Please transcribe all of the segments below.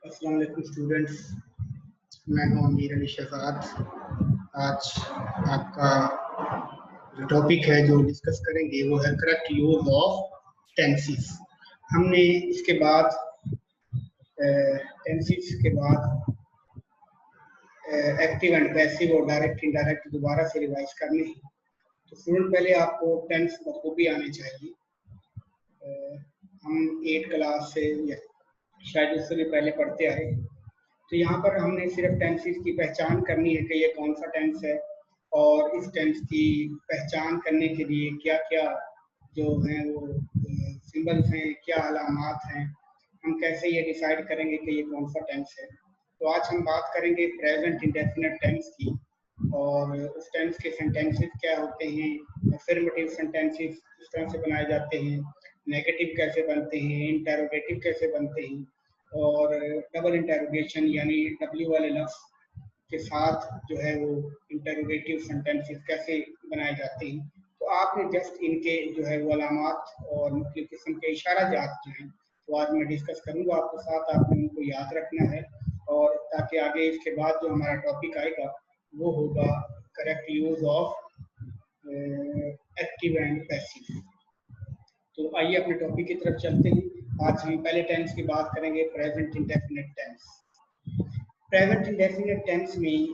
अस्सलाम वालेकुम स्टूडेंट्स, मैं हूं अमीर अली शहजाद। आज आपका जो टॉपिक है जो डिस्कस करेंगे वो है करेक्ट यूज ऑफ टेंसेस। हमने इसके बाद टेंसेस के बाद एक्टिव एंड पैसिव और डायरेक्ट इनडायरेक्ट दोबारा से रिवाइज करने हैं। तो स्टूडेंट पहले आपको टेंस बखूबी आने चाहिए। हम 8 क्लास से या शायद उससे भी पहले पढ़ते आए। तो यहाँ पर हमने सिर्फ टेंसेस की पहचान करनी है कि ये कौन सा टेंस है और इस टेंस की पहचान करने के लिए क्या क्या जो हैं वो सिंबल्स हैं, क्या अलामात हैं, हम कैसे ये डिसाइड करेंगे कि ये कौन सा टेंस है। तो आज हम बात करेंगे प्रेजेंट इंडेफिनिट टेंस की और उस टेंस के सेंटेंसेस क्या होते हैं, अफर्मेटिव सेंटेंसेस किस तरह से बनाए जाते हैं, नेगेटिव कैसे बनते हैं, इंटरोगेटिव कैसे बनते हैं और डबल इंटरोगेशन यानी डब्ल्यू वाले लफ्ज के साथ जो है वो इंटरोगेटिव सेंटेंसेस कैसे बनाए जाते हैं। तो आपने जस्ट इनके जो है वो अलामात और मुख्तलिफ किस्म के इशारा जात जो हैं वो आज मैं डिस्कस करूंगा आपके साथ। आपने उनको याद रखना है और ताकि आगे इसके बाद जो हमारा टॉपिक आएगा वो होगा correct use of active and passive. तो आइए अपने टॉपिक की तरफ चलते हैं। आज हम पहले टेंस की बात करेंगे, present indefinite tense. Present indefinite tense में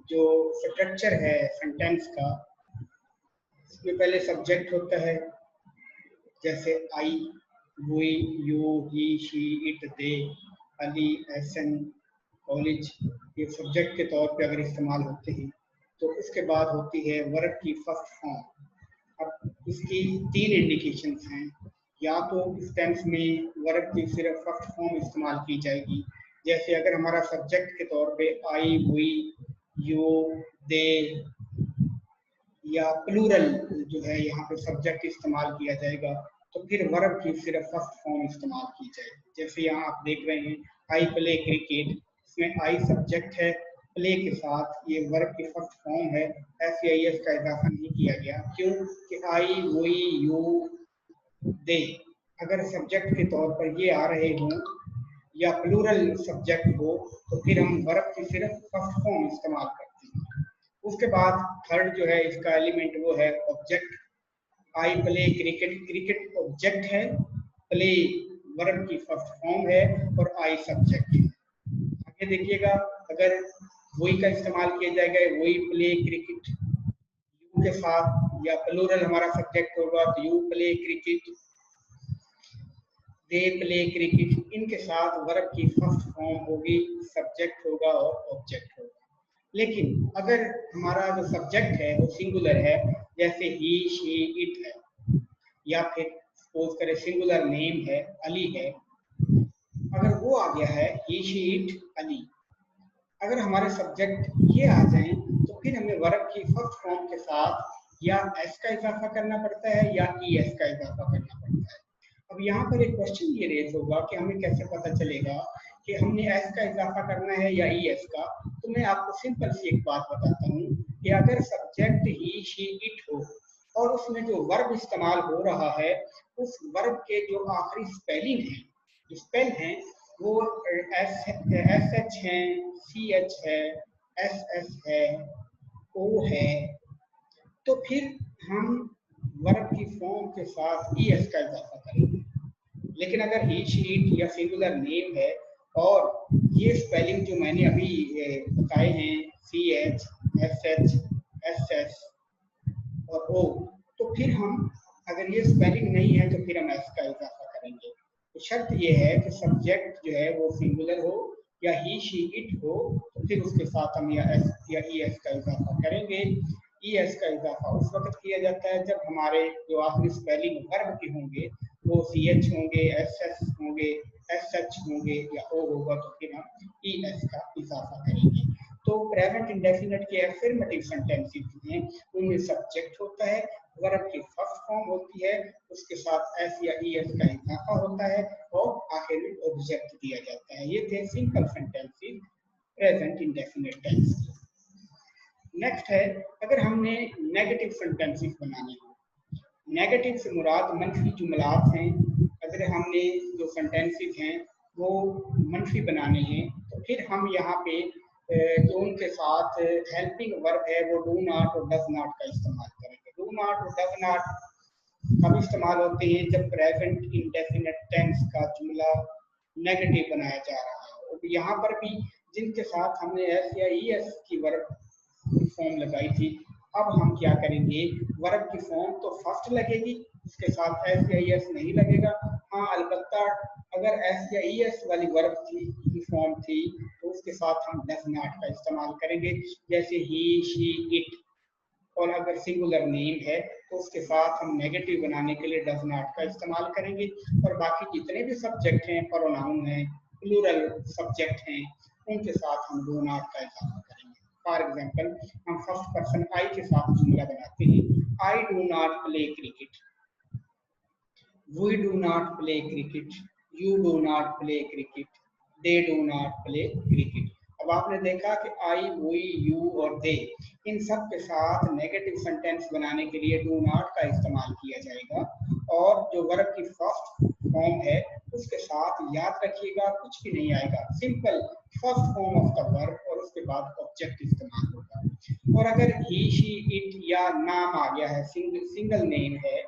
जो स्ट्रक्चर है सेंटेंस का, इसमें पहले सब्जेक्ट होता है, जैसे I, we, you, he, she, it, they, Ali, Ehsan, college, ये सब्जेक्ट के तौर पे अगर इस्तेमाल होते हैं। तो उसके बाद होती है वर्ब की फर्स्ट फॉर्म। अब इसकी 3 इंडिकेशंस हैं। या तो इस टेंस में वर्ब की सिर्फ फर्स्ट फॉर्म इस्तेमाल की जाएगी, जैसे अगर हमारा सब्जेक्ट के तौर पे आई, वी, यू, दे या प्लूरल जो है यहाँ पे सब्जेक्ट इस्तेमाल किया जाएगा, तो फिर वर्ब की सिर्फ फर्स्ट फॉर्म इस्तेमाल की जाएगी। जैसे यहाँ आप देख रहे हैं आई प्ले क्रिकेट, इसमें आई सब्जेक्ट है, प्ले के साथ ये वर्ब की फर्स्ट फॉर्म है, एस का इजाफा नहीं किया गया। क्यों कि आई, वी, यू, दे अगर सब्जेक्ट के तौर पर ये आ रहे हों या प्लूरल सब्जेक्ट हो तो फिर हम वर्ब की सिर्फ फर्स्ट फॉर्म इस्तेमाल करते हैं। उसके बाद थर्ड जो है इसका एलिमेंट वो है ऑब्जेक्ट। आई प्ले क्रिकेट, क्रिकेट ऑब्जेक्ट है, प्ले वर्ब की फर्स्ट फॉर्म है और आई सब्जेक्ट है। आगे देखिएगा, अगर वही का इस्तेमाल किया जाएगा, वही प्ले क्रिकेट यू के साथ, या प्लूरल हमारा सब्जेक्ट होगा तो you play cricket, they play cricket, इनके साथ वर्ब की फर्स्ट फॉर्म होगी, सब्जेक्ट होगा और ऑब्जेक्ट होगा। लेकिन अगर हमारा जो सब्जेक्ट है वो सिंगुलर है, जैसे ही, शी, इट है, या फिर सपोज करें सिंगुलर नेम है, अली है, अगर वो आ गया है ही, शी, इट, अली, अगर हमारे सब्जेक्ट ये आ जाएं तो फिर हमें वर्ब की फर्स्ट फॉर्म के साथ या एस का इजाफा करना पड़ता है या ई एस का इजाफा करना पड़ता है। अब यहाँ पर एक क्वेश्चन ये रेज होगा कि हमें कैसे पता चलेगा कि हमने एस का इजाफा करना है या ई एस का। तो मैं आपको सिंपल सी एक बात बताता हूँ कि अगर सब्जेक्ट ही, शी, इट हो और उसमें जो वर्ब इस्तेमाल हो रहा है, उस वर्ब के जो आखिरी स्पेलिंग है, जो स्पेल हैं, वो एस एच है, सी एच है, एस एस है, ओ है, तो फिर हम वर्ब की फॉर्म के साथ ई एस का इजाफा करेंगे। लेकिन अगर ही, शी, इट या सिंगुलर नेम है और ये स्पेलिंग जो मैंने अभी बताए हैं, सी एच, एस एस और ओ, तो फिर हम अगर ये स्पेलिंग नहीं है तो फिर हम एस का इजाफा करेंगे। तो शर्त ये है कि सब्जेक्ट जो है वो सिंगुलर हो या ही, शी, इट हो, तो फिर उसके साथ हम या एस या ई एस का इजाफा करेंगे। ई एस का इजाफा उस वक्त किया जाता है जब हमारे जो आखिरी स्पेलिंग वर्ब के होंगे वो सी एच होंगे, एस एस होंगे, एस एच होंगे या ओ होगा, तो फिर हम ई एस का इजाफा करेंगे। तो प्रेजेंट इंडेफिनिट के अफर्मेटिव सेंटेंसेस हैं, उनमें सब्जेक्ट होता है, वर्ब की फर्स्ट फॉर्म होती है, उसके साथ एस या ई एस का इजाफा होता है और आखिर में ऑब्जेक्ट दिया जाता है। ये थे simple sentences present indefinite tense. Next है, अगर हमने नेगेटिव सेंटेंसेस बनाने हो, नेगेटिव से मुराद मनफी जुमलात हैं। अगर हमने जो सेंटेंसेस हैं वो मनफी बनाने हैं, तो फिर हम यहाँ पे जो उनके साथ हेल्पिंग वर्ब है वो डू नॉट और डज नॉट का इस्तेमाल करेंगे। डू नॉट और डज नॉट कब इस्तेमाल होते हैं? जब प्रेजेंट इंडेफिनिट टेंस का जुमला नेगेटिव बनाया जा रहा है। और यहाँ पर भी जिनके साथ हमने एस या ई एस की वर्ब की फॉर्म लगाई थी, अब हम क्या करेंगे? वर्ब की फॉर्म तो फर्स्ट लगेगी, इसके साथ एस या ई एस नहीं लगेगा। हाँ, अलबत्ता अगर एस या ई एस वाली वर्ब की फॉर्म थी तो उसके साथ हम डज नॉट का इस्तेमाल करेंगे, जैसे ही, शी, इट। और अगर सिंगुलर नेम है तो उसके साथ हम नेगेटिव बनाने के लिए डज नॉट का इस्तेमाल करेंगे। और बाकी जितने भी सब्जेक्ट हैं, प्रोनाउन हैं, प्लूरल सब्जेक्ट हैं, उनके साथ हम डू नॉट का इस्तेमाल करेंगे। फॉर एग्जाम्पल, हम फर्स्ट पर्सन आई के साथ जुमला बनाते हैं, I do not play cricket, we do not play cricket, you do not play cricket, they do not play cricket. अब आपने देखा कि आई, वी, यू और दे, इन सब के साथ नेगेटिव सेंटेंस बनाने के लिए डू नॉट का इस्तेमाल किया जाएगा। और जो वर्ब की फर्स्ट फॉर्म है उसके साथ याद रखिएगा कुछ भी नहीं आएगा, simple first form of the verb और उसके बाद ऑब्जेक्ट इस्तेमाल होगा। और अगर ही, शी, इट या नाम आ गया है, सिंगल नेम है,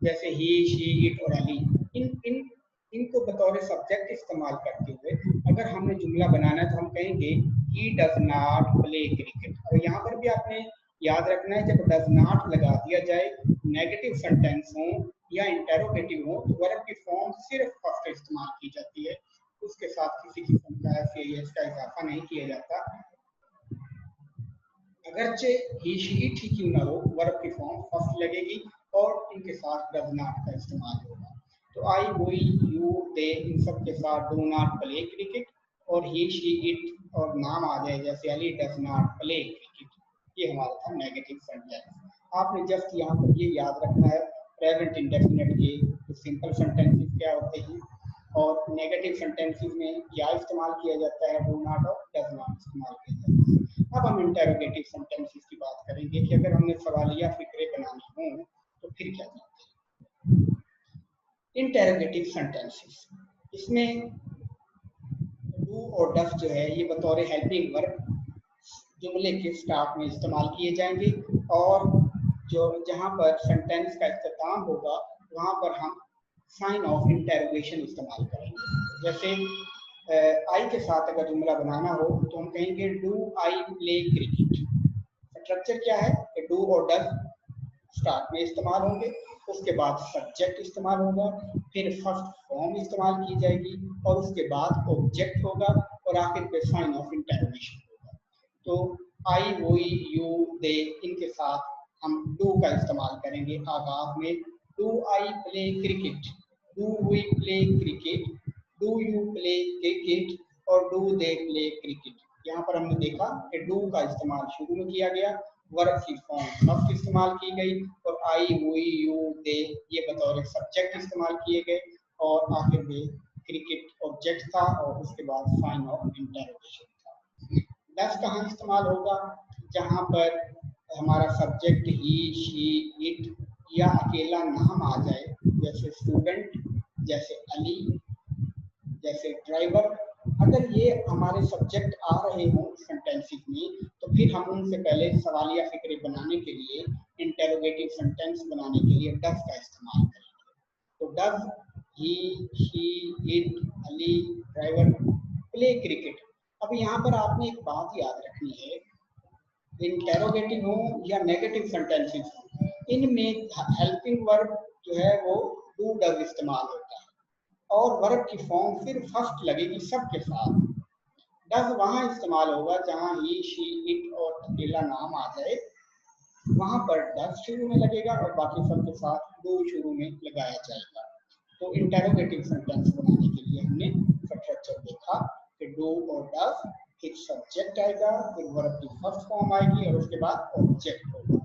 जैसे ही, शी, इट और अली, इन इन इनको बतौर सब्जेक्ट इस्तेमाल करते हुए अगर हमने जुमला बनाना है तो हम कहेंगे he does not play cricket. और यहाँ पर भी आपने याद रखना है, जब डज नॉट लगा दिया जाए, नेगेटिव सेंटेंस हो या इंटेरोगेटिव हो, तो वर्ब की फॉर्म सिर्फ फर्स्ट इस्तेमाल की जाती है, उसके साथ किसी की फॉर्म का एस या एस का इजाफा नहीं किया जाता। अगरचे ही, शी, इट ही क्यों ना हो, वर्ब की फॉर्म फर्स्ट लगेगी और इनके साथ डज नॉट का इस्तेमाल होगा। तो आई, वी, यू, दे, इन सब के साथ डू नॉट प्ले क्रिकेट, और ही, शी, इट और नाम आ जाए जैसे Ali does not play cricket, ये हमारा था नेगेटिव सेंटेंस। आपने जस्ट यहाँ पर ये याद रखना है प्रेजेंट इंडेफिनिट के सिंपल सेंटेंसेस क्या होते हैं और नेगेटिव सेंटेंसेस में क्या इस्तेमाल किया जाता है, डू नॉट और डज नॉट इस्तेमाल किया जाता है। अब हम इंटेरोगेटिव सेंटेंसेस की बात करेंगे कि अगर हमने सवालिया फिक्रे बनाने हों तो फिर क्या करते हैं। इंटेरोगेटिव सेंटेंसेस, इसमें डू और डज जो है ये बतौर हेल्पिंग वर्ब जुमले के स्टार्ट में इस्तेमाल किए जाएंगे, और जो जहां पर सेंटेंस का इख्तिताम होगा वहां पर हम साइन ऑफ इंटेरोगेशन इस्तेमाल करेंगे। जैसे आई के साथ अगर जुमला बनाना हो तो हम कहेंगे do I play cricket. Structure क्या है कि डू और डज स्टार्ट में इस्तेमाल होंगे, उसके बाद सब्जेक्ट इस्तेमाल होगा, फिर फर्स्ट फॉर्म इस्तेमाल की जाएगी और उसके बाद ऑब्जेक्ट होगा और आखिर पे साइन ऑफ इंटेरोगेशन होगा। तो आई, वी, यू, दे, इनके साथ हम डू का इस्तेमाल करेंगे आगाज में। Do I play cricket, do we play cricket, do you play cricket और डू दे प्ले क्रिकेट। यहाँ पर हमने देखा कि डू का इस्तेमाल शुरू में किया गया, वर्ब की फॉर्म फर्स्ट इस्तेमाल की गई और आई, वी, यू, दे ये बतौर सब्जेक्ट इस्तेमाल किए गए और आखिर में क्रिकेट ऑब्जेक्ट था और उसके बाद साइन ऑफ इंटेरोगेशन था। डज कहाँ इस्तेमाल होगा? जहाँ पर हमारा सब्जेक्ट ही, शी, इट या अकेला नाम आ जाए, जैसे स्टूडेंट, जैसे अली, जैसे ड्राइवर। अगर ये हमारे सब्जेक्ट आ रहे हों सेंटेंसेस में तो फिर हम उनसे पहले सवालिया फिक्रे बनाने के लिए, इंटेरोगेटिव सेंटेंस बनाने के लिए डज का इस्तेमाल करेंगे। तो does he, she, it, Ali, driver play cricket. अब यहाँ पर आपने एक बात याद रखनी है, इंटेरोगेटिव हो या नेगेटिव सेंटेंसेस हो, इनमें हेल्पिंग वर्ब जो है वो डू डज इस्तेमाल होता है और वर्ब की फॉर्म फिर फर्स्ट लगेगी सबके साथ। डज वहां इस्तेमाल होगा जहां ही, शी, इट और अकेला नाम आ जाए, वहां पर डज शुरू में लगेगा और बाकी सबके साथ डू शुरू में लगाया जाएगा। तो इंटेरोगेटिव सेंटेंस बनाने के लिए हमने स्ट्रक्चर देखा कि डू और डज, फिर सब्जेक्ट आएगा, फिर वर्ब की फर्स्ट फॉर्म आएगी और उसके बाद ऑब्जेक्ट होगा।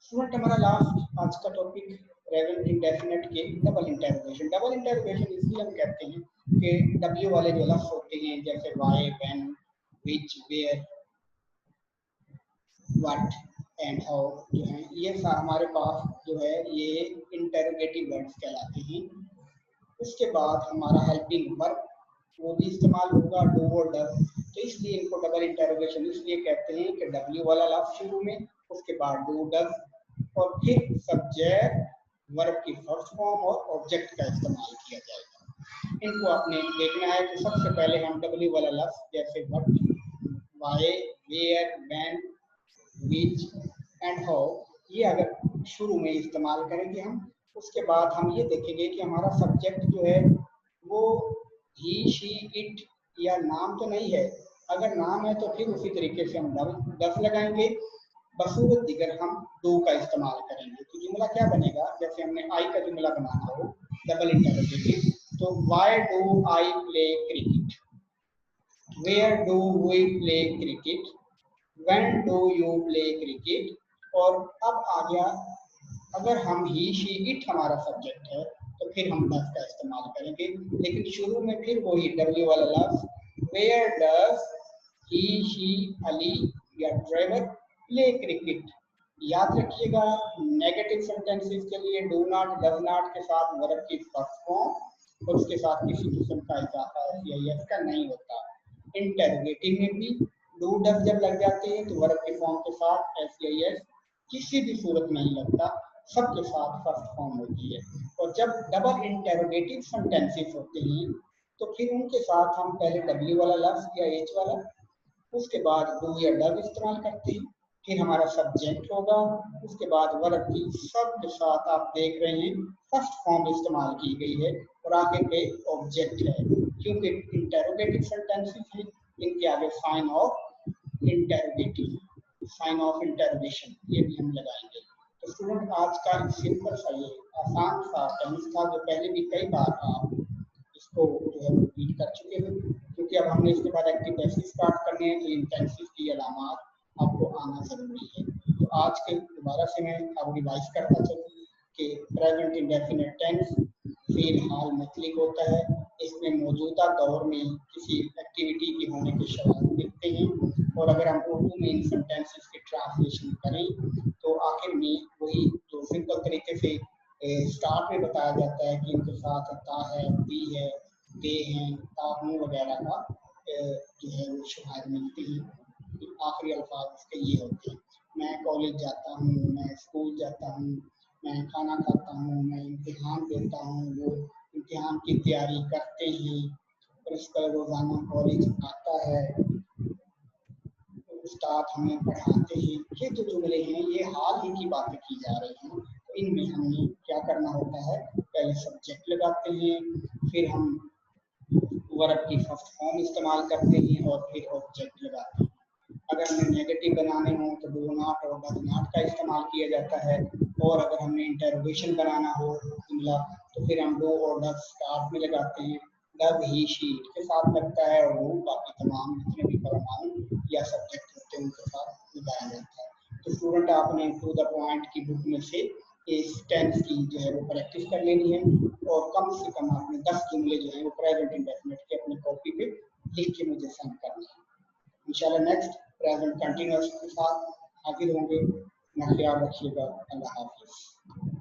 स्टूडेंट, हमारा लास्ट आज का टॉपिक प्रेजेंट इंडेफिनिट के डबल इंटेरोगेशन। डबल इंटेरोगेशन इसलिए हम कहते हैं कि डब्ल्यू वाले जो लफ्ज होते हैं जैसे why, when, which, where, what and how जो है, ये हमारे पास जो है ये इंटेरोगेटिव वर्ड्स कहलाते हैं। उसके बाद हमारा हेल्पिंग वर्ब वो भी इस्तेमाल होगा, डू और डज। तो इसलिए इनको डबल इंटरोगेशन इसलिए कहते हैं कि डब्ल्यू वाला लफ्ज शुरू में, उसके बाद डू डज, और फिर सब्जेक्ट वर्ब की फर्स्ट फॉर्म और ऑब्जेक्ट का इस्तेमाल किया जाएगा। इनको आपने देखना है कि सबसे पहले हम डब्ल्यू वाला लफ्ज जैसे what, why, where, when, which and how, ये अगर शुरू में इस्तेमाल करेंगे हम, उसके बाद हम ये देखेंगे कि हमारा सब्जेक्ट जो है वो ही, शी, इट या नाम तो नहीं है। अगर नाम है तो फिर उसी तरीके से हम डस लगाएंगे, बसूरत दिगर हम डू का इस्तेमाल करेंगे। तो जुमला क्या बनेगा, जैसे हमने आई का जुमला बनाना हो डबल इंटरोगेटिव, तो why do I play cricket, where do we play cricket, when do you play cricket. और अब आ गया, अगर हम ही, शी, इट हमारा सब्जेक्ट है तो फिर हम डज का इस्तेमाल करेंगे, लेकिन शुरू में फिर वही डब्ल्यू वाला लफ्ज, where does he, she, Ali या ड्राइवर प्ले क्रिकेट। याद रखिएगा, नेगेटिव सेंटेंसेस के लिए डू नॉट, डज नॉट के साथ वर्ब की फर्स्ट फॉर्म और उसके साथ किसी किस्म का इजाफा या यस का नहीं होता। इंटरोगेटिव में भी डू डज जब लग जाते हैं तो वर्ब के फॉर्म के साथ एस या यस किसी भी सूरत नहीं लगता, सबके साथ फर्स्ट फॉर्म होती है। और जब डबल इंटरोगेटिव सेंटेंसेस होते हैं तो फिर उनके साथ हम पहले डब्ल्यू वाला लफ्ज या एच वाला, उसके बाद डू या डज इस्तेमाल करते हैं, फिर हमारा सब्जेक्ट होगा, उसके बाद वर्ब की सबके साथ आप देख रहे हैं फर्स्ट फॉर्म इस्तेमाल की गई है और आगे पे ऑब्जेक्ट है, क्योंकि इंटरोगेटिव सेंटेंसेस हैं, इनके आगे sign of interrogative, sign of interrogation ये भी हम लगाएंगे। तो स्टूडेंट आज का सिंपल सा ये आसान सा टेंस था, जो पहले भी कई बार आप इसको जो है रिपीट कर चुके हैं, क्योंकि अब हमने इसके बाद एक्टिव टेंसेस स्टार्ट करने हैं, तो इन टेंसेस की अलामात आपको आना जरूरी है। तो आज के दोबारा से मैं अब रिवाइज करता चलूँ कि प्रेजेंट इंडेफिनिट टेंस फिर हाल मुतलिक होता है, इसमें मौजूदा दौर में किसी एक्टिविटी के होने के शवाहिद दिखते हैं, और अगर हम उर्दू में इन सेंटेंसेस की ट्रांसलेशन करें तो आखिर में वही जो सिंपल तरीके से स्टार्ट में बताया जाता है कि इनके साथ ता है, दी है, दे हैं, ताहू वगैरह का जो है वो शवाहिद मिलते हैं। आखिरी अल्फाज इसके ये होते हैं, मैं कॉलेज जाता हूँ, मैं स्कूल जाता हूँ, मैं खाना खाता हूँ, मैं इम्तिहान देता हूँ, वो इम्तिहान की तैयारी करते हैं, प्रिंसिपल रोजाना कॉलेज आता है, उस्ताद हमें पढ़ाते हैं। ये जो जुमले हैं ये हाल ही की बातें की जा रही हैं, तो इनमें हमें क्या करना होता है, पहले सब्जेक्ट लगाते हैं, फिर हम वर्ब की फर्स्ट फॉर्म इस्तेमाल करते हैं और फिर ऑब्जेक्ट लगाते हैं। अगर हमें नेगेटिव बनाने हो तो डू नॉट और डज नॉट का इस्तेमाल किया जाता है, और अगर हमें इंटरोगेशन बनाना हो जुमला तो फिर हम डू और डज स्टार्ट में लगाते हैं, डज ही, शी के साथ लगता है, और वो बाकी तमाम जितने भी प्रोनाउन या सब्जेक्ट होते हैं उनके साथ लगाया जाता है। तो स्टूडेंट आपने टू द पॉइंट की बुक में से इस टेंस की जो है वो प्रैक्टिस कर लेनी है, और कम से कम आपने 10 जुमले जो है वो प्रेजेंट इंडेफिनिट के अपनी कॉपी पे लिख के मुझे सेंड करना है। इंशाल्लाह नेक्स्ट प्रेजेंट कंटिन्यूअस के साथ हाजिर होंगे। अपना ख्याल रखिएगा। अल्लाह हाफिज।